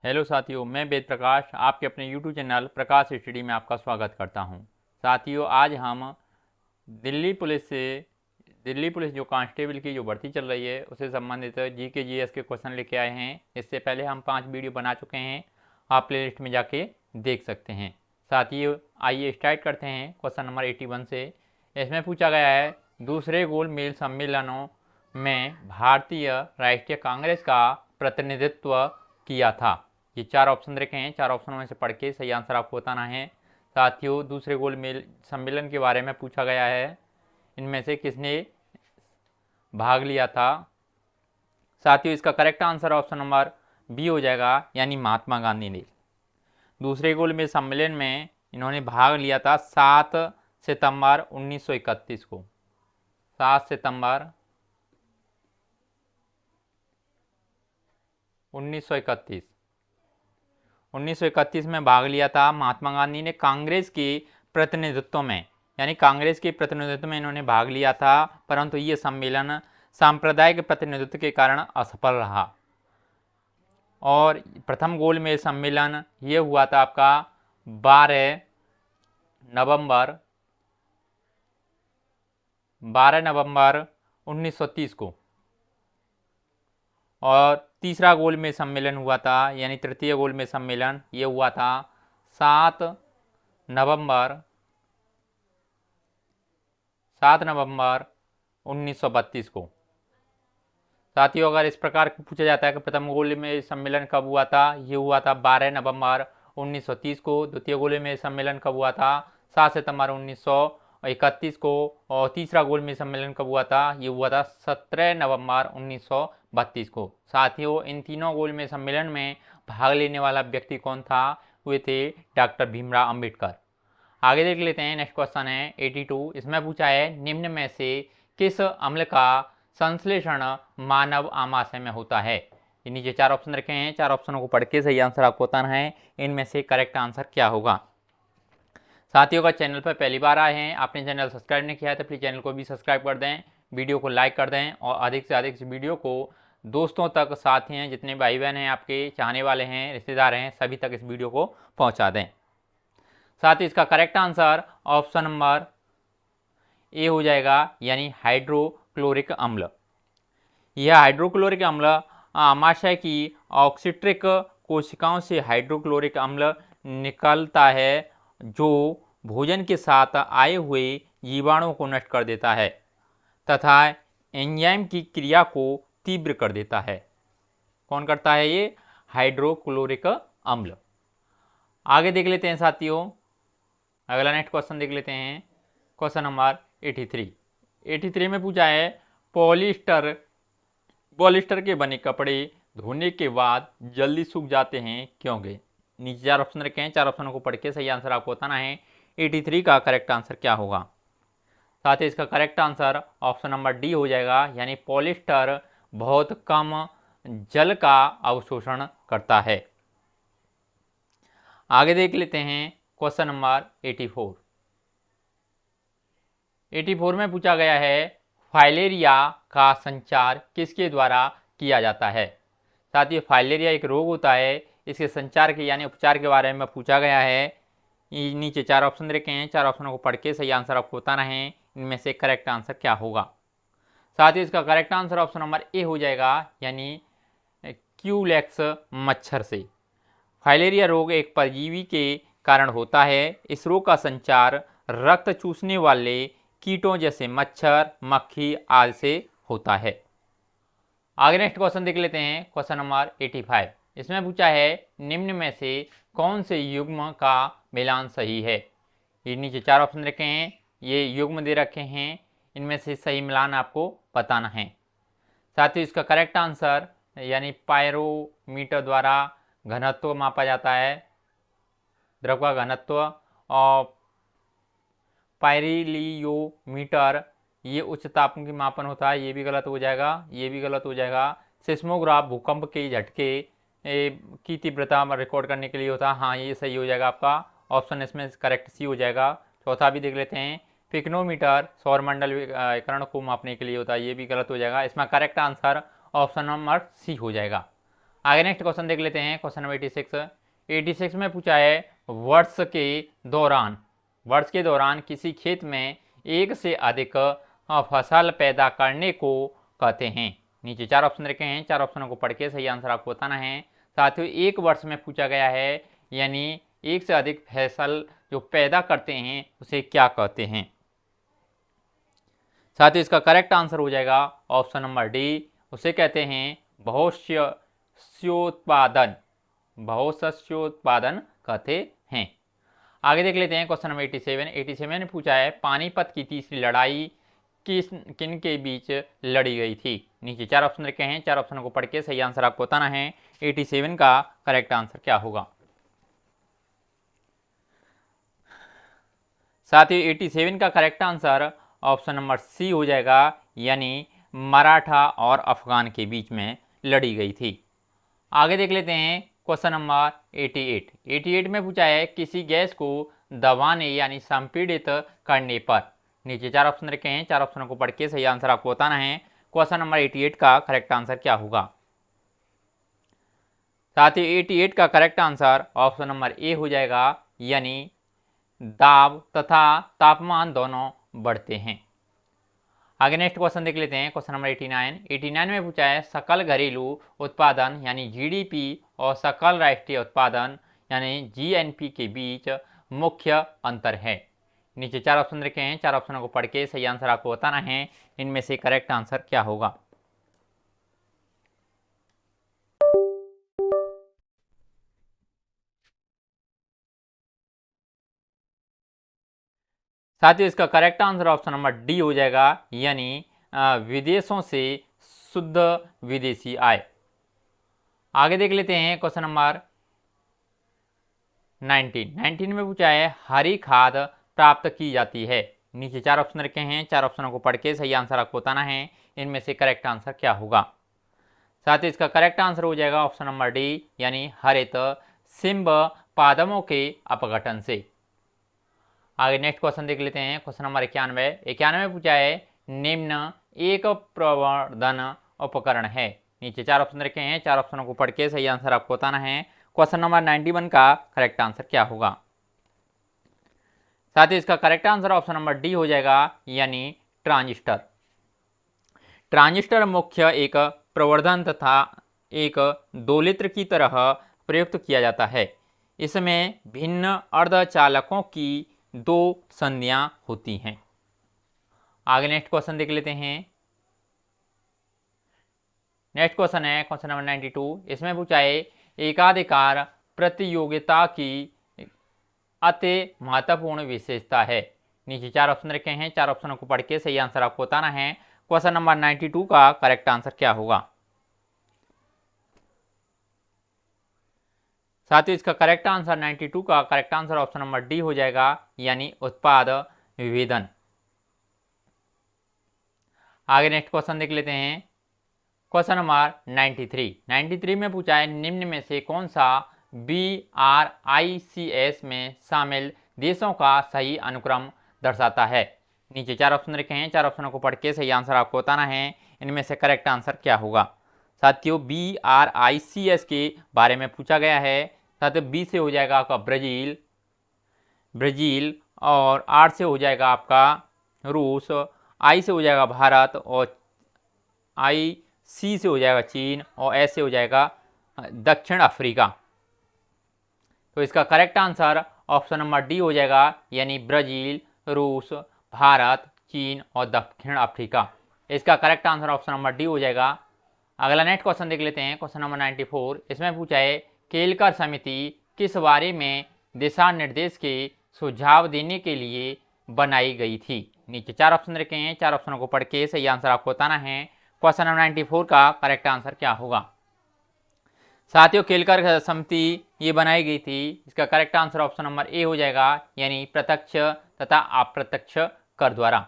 Hello साथियों, मैं वेद प्रकाश आपके अपने यूट्यूब चैनल प्रकाश स्टडी में आपका स्वागत करता हूं। साथियों, आज हम दिल्ली पुलिस जो कांस्टेबल की जो भर्ती चल रही है उससे संबंधित जीके जीएस के क्वेश्चन लेके आए हैं। इससे पहले हम 5 वीडियो बना चुके हैं, आप प्लेलिस्ट में जाके देख सकते हैं। साथियों, आइए स्टार्ट करते हैं क्वेश्चन नंबर 81 से। इसमें पूछा गया है, दूसरे गोल मेज सम्मेलनों में भारतीय राष्ट्रीय कांग्रेस का प्रतिनिधित्व किया था। ये 4 ऑप्शन रखे हैं, 4 ऑप्शनों में से पढ़ के सही आंसर आपको बताना है। साथियों, दूसरे गोल मेज सम्मेलन के बारे में पूछा गया है, इनमें से किसने भाग लिया था। साथियों, इसका correct answer option number B हो जाएगा, यानी महात्मा गांधी ने दूसरे गोल मेज सम्मेलन में इन्होंने भाग लिया था 7 सितंबर 1931 को। 7 सितंबर 1931 में भाग लिया था महात्मा गांधी ने कांग्रेस के प्रतिनिधित्व में, यानी कांग्रेस के प्रतिनिधित्व में इन्होंने भाग लिया था, परंतु ये सम्मेलन सांप्रदायिक प्रतिनिधित्व के कारण असफल रहा। और प्रथम गोल मेज सम्मेलन ये हुआ था आपका 12 नवंबर 1930 को। और तीसरा गोल मेज सम्मेलन हुआ था, यानी तृतीय गोल मेज सम्मेलन ये हुआ था 7 नवंबर 1932 को। साथियों, अगर इस प्रकार पूछा जाता है कि प्रथम गोल मेज सम्मेलन कब हुआ था, ये हुआ था 12 नवंबर 1930 को। द्वितीय गोल मेज सम्मेलन कब हुआ था, 7 सितंबर 1931 को। और तीसरा गोल मेज सम्मेलन कब हुआ था, ये हुआ था 17 नवंबर 1932 को। साथियों, इन तीनों गोल मेज सम्मेलन में भाग लेने वाला व्यक्ति कौन था, वे थे डॉक्टर भीमराव अंबेडकर। आगे देख लेते हैं, नेक्स्ट क्वेश्चन है 82। इसमें पूछा है, निम्न में से किस अम्ल का संश्लेषण मानव आमाशय में होता है। ये नीचे 4 ऑप्शन रखे हैं, 4 ऑप्शनों को पढ़ के सही आंसर आपको बताना है, इनमें से करेक्ट आंसर क्या होगा। साथियों, का चैनल पर पहली बार आए हैं, आपने चैनल सब्सक्राइब नहीं किया है तो प्लीज़ चैनल को भी सब्सक्राइब कर दें, वीडियो को लाइक कर दें और अधिक से अधिक इस वीडियो को दोस्तों तक, साथी हैं जितने भाई बहन हैं आपके, चाहने वाले हैं, रिश्तेदार हैं, सभी तक इस वीडियो को पहुंचा दें। साथ ही इसका correct answer option number A हो जाएगा, यानी हाइड्रोक्लोरिक अम्ल। यह हाइड्रोक्लोरिक अम्ल आमाशय की ऑक्सीट्रिक कोशिकाओं से हाइड्रोक्लोरिक अम्ल निकलता है, जो भोजन के साथ आए हुए जीवाणुओं को नष्ट कर देता है तथा एंजाइम की क्रिया को तीव्र कर देता है। कौन करता है ये, हाइड्रोक्लोरिक अम्ल। आगे देख लेते हैं साथियों, अगला नेक्स्ट क्वेश्चन देख लेते हैं, क्वेश्चन नंबर 83 में पूछा है, पॉलिस्टर के बने कपड़े धोने के बाद जल्दी सूख जाते हैं क्योंकि। नीचे 4 ऑप्शन रखे हैं, 4 ऑप्शनों को पढ़ के सही आंसर आपको बताना है, 83 का करेक्ट आंसर क्या होगा। साथ ही इसका correct answer option number D हो जाएगा, यानी पॉलिस्टर बहुत कम जल का अवशोषण करता है। आगे देख लेते हैं क्वेश्चन नंबर 84 में पूछा गया है, फाइलेरिया का संचार किसके द्वारा किया जाता है। साथ ही फाइलेरिया एक रोग होता है, इसके संचार के यानी उपचार के बारे में पूछा गया है। नीचे 4 ऑप्शन रखे हैं, 4 ऑप्शनों को पढ़ के सही आंसर आपको बताना है, इनमें से करेक्ट आंसर क्या होगा। साथ ही इसका correct answer option number A हो जाएगा, यानी क्यूलेक्स मच्छर से। फाइलेरिया रोग एक परजीवी के कारण होता है। इस रोग का संचार रक्त चूसने वाले कीटों जैसे मच्छर, मक्खी आदि से होता है। आगे नेक्स्ट क्वेश्चन देख लेते हैं, क्वेश्चन नंबर 85। इसमें पूछा है, निम्न में से कौन से युग्म का मिलान सही है। ये नीचे 4 ऑप्शन रखे हैं, ये युग्म दे रखे हैं, इनमें से सही मिलान आपको बताना है। साथ ही इसका करेक्ट आंसर, यानी पायरोमीटर द्वारा घनत्व मापा जाता है, द्रव का घनत्व, और पायरिलियोमीटर ये उच्च तापमान की मापन होता है, ये भी गलत हो जाएगा, ये भी गलत हो जाएगा। सिस्मोग्राफ भूकंप के झटके की तीव्रता रिकॉर्ड करने के लिए होता है, हाँ ये सही हो जाएगा आपका ऑप्शन, इसमें करेक्ट सी हो जाएगा। चौथा भी देख लेते हैं, पिक्नोमीटर सौरमंडल विकिरण को मापने के लिए होता है, ये भी गलत हो जाएगा। इसमें correct answer option number C हो जाएगा। आगे नेक्स्ट क्वेश्चन देख लेते हैं, क्वेश्चन नंबर 86 में पूछा है वर्ष के दौरान किसी खेत में एक से अधिक फसल पैदा करने को कहते हैं। नीचे 4 ऑप्शन रखे हैं, 4 ऑप्शनों को पढ़ के सही आंसर आपको बताना है। साथ ही एक वर्ष में पूछा गया है, यानी एक से अधिक फसल जो पैदा करते हैं उसे क्या कहते हैं। साथ ही इसका करेक्ट आंसर हो जाएगा ऑप्शन नंबर डी, उसे कहते हैं बहुशस्योत्पादन कहते हैं। आगे देख लेते हैं क्वेश्चन नंबर 87 ने पूछा है पानीपत की तीसरी लड़ाई किन के बीच लड़ी गई थी। नीचे 4 ऑप्शन रखे हैं, 4 ऑप्शनों को पढ़ के सही आंसर आपको बताना है। 87 का करेक्ट आंसर क्या होगा। साथ ही 87 का correct answer option number C हो जाएगा, यानी मराठा और अफगान के बीच में लड़ी गई थी। आगे देख लेते हैं क्वेश्चन नंबर 88 में पूछा है किसी गैस को दबाने यानी संपीड़ित करने पर। नीचे 4 ऑप्शन रखे हैं, 4 ऑप्शनों को पढ़ के सही आंसर आपको बताना है। क्वेश्चन नंबर 88 का करेक्ट आंसर क्या होगा। साथ ही 88 का correct answer option number A हो जाएगा, यानी दाब तथा तापमान दोनों बढ़ते हैं। आगे नेक्स्ट क्वेश्चन देख लेते हैं, क्वेश्चन नंबर 89 में पूछा है सकल घरेलू उत्पादन यानी जीडीपी और सकल राष्ट्रीय उत्पादन यानी जीएनपी के बीच मुख्य अंतर है। नीचे 4 ऑप्शन रखे हैं, 4 ऑप्शनों को पढ़ के सही आंसर आपको बताना है। इनमें से करेक्ट आंसर क्या होगा। साथ ही इसका correct answer option number D हो जाएगा, यानी विदेशों से शुद्ध विदेशी आय। आगे देख लेते हैं क्वेश्चन नंबर 19 में पूछा है हरी खाद प्राप्त की जाती है। नीचे 4 ऑप्शन रखे हैं, 4 ऑप्शनों को पढ़ के सही आंसर आपको बताना है। इनमें से करेक्ट आंसर क्या होगा। साथ ही इसका करेक्ट आंसर हो जाएगा ऑप्शन नंबर डी, यानी हरित सिंब पादपों के अपघटन से। आगे नेक्स्ट क्वेश्चन देख लेते हैं, क्वेश्चन नंबर 91 में पूछा है निम्न एक प्रवर्धन उपकरण है। नीचे 4 ऑप्शन रखे हैं, 4 ऑप्शनों को पढ़ के सही आंसर आपको बताना है। क्वेश्चन नंबर 91 का करेक्ट आंसर क्या होगा। साथ ही इसका correct answer option number D हो जाएगा, यानी ट्रांजिस्टर। ट्रांजिस्टर मुख्य एक प्रवर्धन तथा एक दोलित्र की तरह प्रयुक्त किया जाता है। इसमें भिन्न अर्धचालकों की 2 संधियां होती हैं। आगे नेक्स्ट क्वेश्चन देख लेते हैं। नेक्स्ट क्वेश्चन है क्वेश्चन नंबर 92। इसमें पूछा है एकाधिकार प्रतियोगिता की अति महत्वपूर्ण विशेषता है। नीचे 4 ऑप्शन रखे हैं, 4 ऑप्शनों को पढ़ के सही आंसर आपको बताना है। क्वेश्चन नंबर 92 का करेक्ट आंसर क्या होगा। साथ ही इसका करेक्ट आंसर 92 का correct answer option number D हो जाएगा, यानी उत्पाद विभेदन। आगे नेक्स्ट क्वेश्चन देख लेते हैं, क्वेश्चन नंबर 93 में पूछा है निम्न में से कौन सा BRICS में शामिल देशों का सही अनुक्रम दर्शाता है। नीचे 4 ऑप्शन रखे हैं, 4 ऑप्शनों को पढ़ के सही आंसर आपको बताना है। इनमें से करेक्ट आंसर क्या होगा। साथियों BRICS के बारे में पूछा गया है। साथ बी से हो जाएगा आपका ब्राज़ील और आर से हो जाएगा आपका रूस, आई से हो जाएगा भारत और सी से हो जाएगा चीन और एस से हो जाएगा दक्षिण अफ्रीका। तो इसका correct answer option number D हो जाएगा, यानी ब्राज़ील, रूस, भारत, चीन और दक्षिण अफ्रीका। इसका correct answer option number D हो जाएगा। अगला नेक्स्ट क्वेश्चन देख लेते हैं, क्वेश्चन नंबर 94। इसमें पूछा है केलकर समिति किस बारे में दिशा निर्देश के सुझाव देने के लिए बनाई गई थी। नीचे 4 ऑप्शन रखे हैं, 4 ऑप्शनों को पढ़ के सही आंसर आपको बताना है। क्वेश्चन नंबर 94 का करेक्ट आंसर क्या होगा। साथियों केलकर समिति ये बनाई गई थी, इसका correct answer option number A हो जाएगा, यानी प्रत्यक्ष तथा अप्रत्यक्ष कर द्वारा।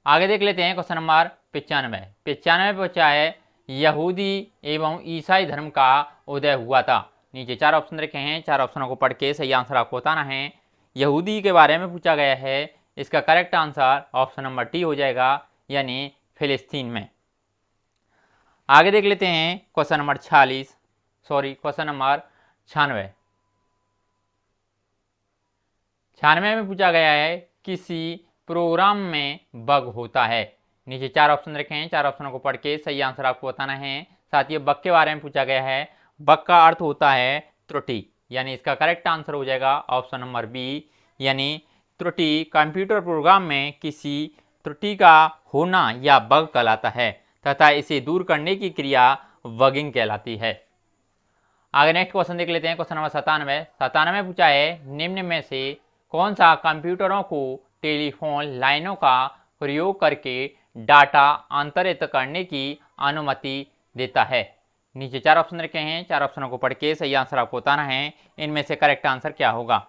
आगे देख लेते हैं क्वेश्चन नंबर 95 पूछा है यहूदी एवं ईसाई धर्म का उदय हुआ था। नीचे 4 ऑप्शन रखे हैं, 4 ऑप्शनों को पढ़ के सही आंसर आपको बताना है। यहूदी के बारे में पूछा गया है, इसका correct answer option number D हो जाएगा, यानी फिलिस्तीन में। आगे देख लेते हैं क्वेश्चन नंबर 96 96 में पूछा गया है किसी प्रोग्राम में बग होता है। नीचे 4 ऑप्शन रखे हैं, 4 ऑप्शनों को पढ़ के सही आंसर आपको बताना है। साथ ही बग के बारे में पूछा गया है। बग का अर्थ होता है त्रुटि, यानी इसका करेक्ट आंसर हो जाएगा ऑप्शन नंबर बी, यानी त्रुटि कंप्यूटर प्रोग्राम में किसी त्रुटि का होना या बग कहलाता है तथा इसे दूर करने की क्रिया बगिंग कहलाती है। आगे नेक्स्ट क्वेश्चन देख लेते हैं। क्वेश्चन नंबर 97 पूछा है निम्न में से कौन सा कंप्यूटरों को टेलीफोन लाइनों का प्रयोग करके डाटा अंतरित करने की अनुमति देता है। नीचे 4 ऑप्शन रखे हैं, 4 ऑप्शनों को पढ़ के सही आंसर आपको बताना है। इनमें से करेक्ट आंसर क्या होगा।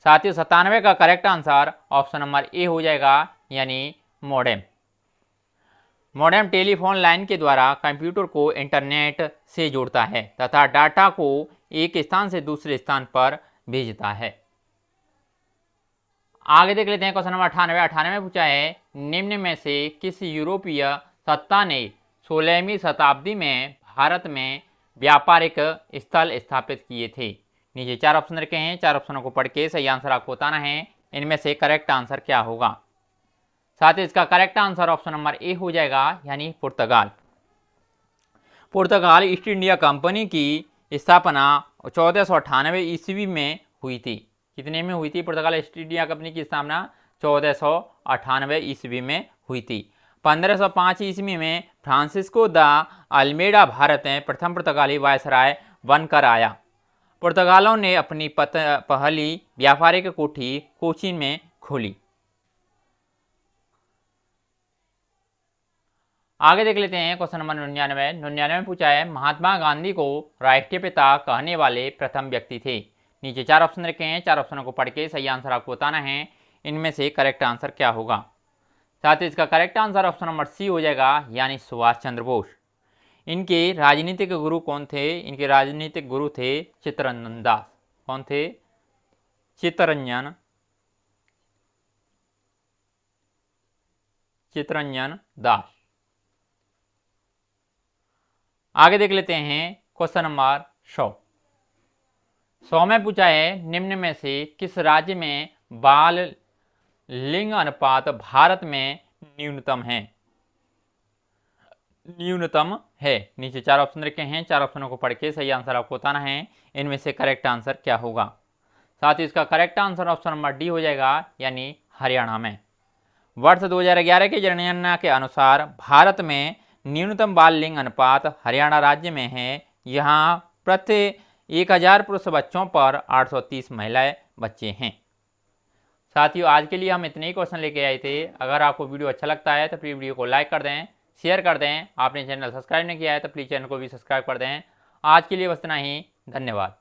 साथ ही 97 का correct answer option number A हो जाएगा, यानी मॉडेम। मॉडेम टेलीफोन लाइन के द्वारा कंप्यूटर को इंटरनेट से जोड़ता है तथा डाटा को एक स्थान से दूसरे स्थान पर भेजता है। आगे देख लेते हैं क्वेश्चन नंबर 98 पूछा है निम्न में से किस यूरोपीय सत्ता ने 16वीं शताब्दी में भारत में व्यापारिक स्थल स्थापित किए थे। नीचे 4 ऑप्शन रखे हैं, 4 ऑप्शनों को पढ़ के सही आंसर आपको बताना है। इनमें से करेक्ट आंसर क्या होगा। साथ ही इसका correct answer option number A हो जाएगा, यानी पुर्तगाल। पुर्तगाल ईस्ट इंडिया कंपनी की स्थापना 1498 ईस्वी में हुई थी। कितने में हुई थी पुर्तगाल ईस्ट इंडिया कंपनी की स्थापना? 1498 ईस्वी में हुई थी। 1505 ईस्वी में फ्रांसिस्को द अल्मेडा भारत में प्रथम पुर्तगाली वायसराय बनकर आया। पुर्तगालों ने अपनी पहली व्यापारिक कोठी कोचीन में खोली। आगे देख लेते हैं क्वेश्चन नंबर 99 में पूछा है महात्मा गांधी को राष्ट्रीय पिता कहने वाले प्रथम व्यक्ति थे। नीचे 4 ऑप्शन रखे हैं, 4 ऑप्शनों को पढ़ के सही आंसर आपको बताना है। इनमें से करेक्ट आंसर क्या होगा। साथ ही इसका correct answer option number C हो जाएगा, यानी सुभाष चंद्र बोस। इनके राजनीतिक गुरु कौन थे? इनके राजनीतिक गुरु थे चित्तरंजन दास। कौन थे? चित्तरंजन दास। आगे देख लेते हैं क्वेश्चन नंबर 100 में पूछा है निम्न में से किस राज्य में बाल लिंग अनुपात भारत में न्यूनतम है? न्यूनतम है। नीचे 4 ऑप्शन रखे हैं, 4 ऑप्शनों को पढ़ के सही आंसर आपको बताना है। इनमें से करेक्ट आंसर क्या होगा। साथ ही इसका correct answer option number D हो जाएगा, यानी हरियाणा में। वर्ष 2011 की जनगणना के अनुसार भारत में न्यूनतम बाल लिंग अनुपात हरियाणा राज्य में है। यहाँ प्रति 1000 पुरुष बच्चों पर 830 महिलाएं बच्चे हैं। साथियों आज के लिए हम इतने ही क्वेश्चन लेके आए थे। अगर आपको वीडियो अच्छा लगता है तो प्लीज़ वीडियो को लाइक कर दें, शेयर कर दें। आपने चैनल सब्सक्राइब नहीं किया है तो प्लीज़ चैनल को भी सब्सक्राइब कर दें। आज के लिए बस इतना ही। धन्यवाद।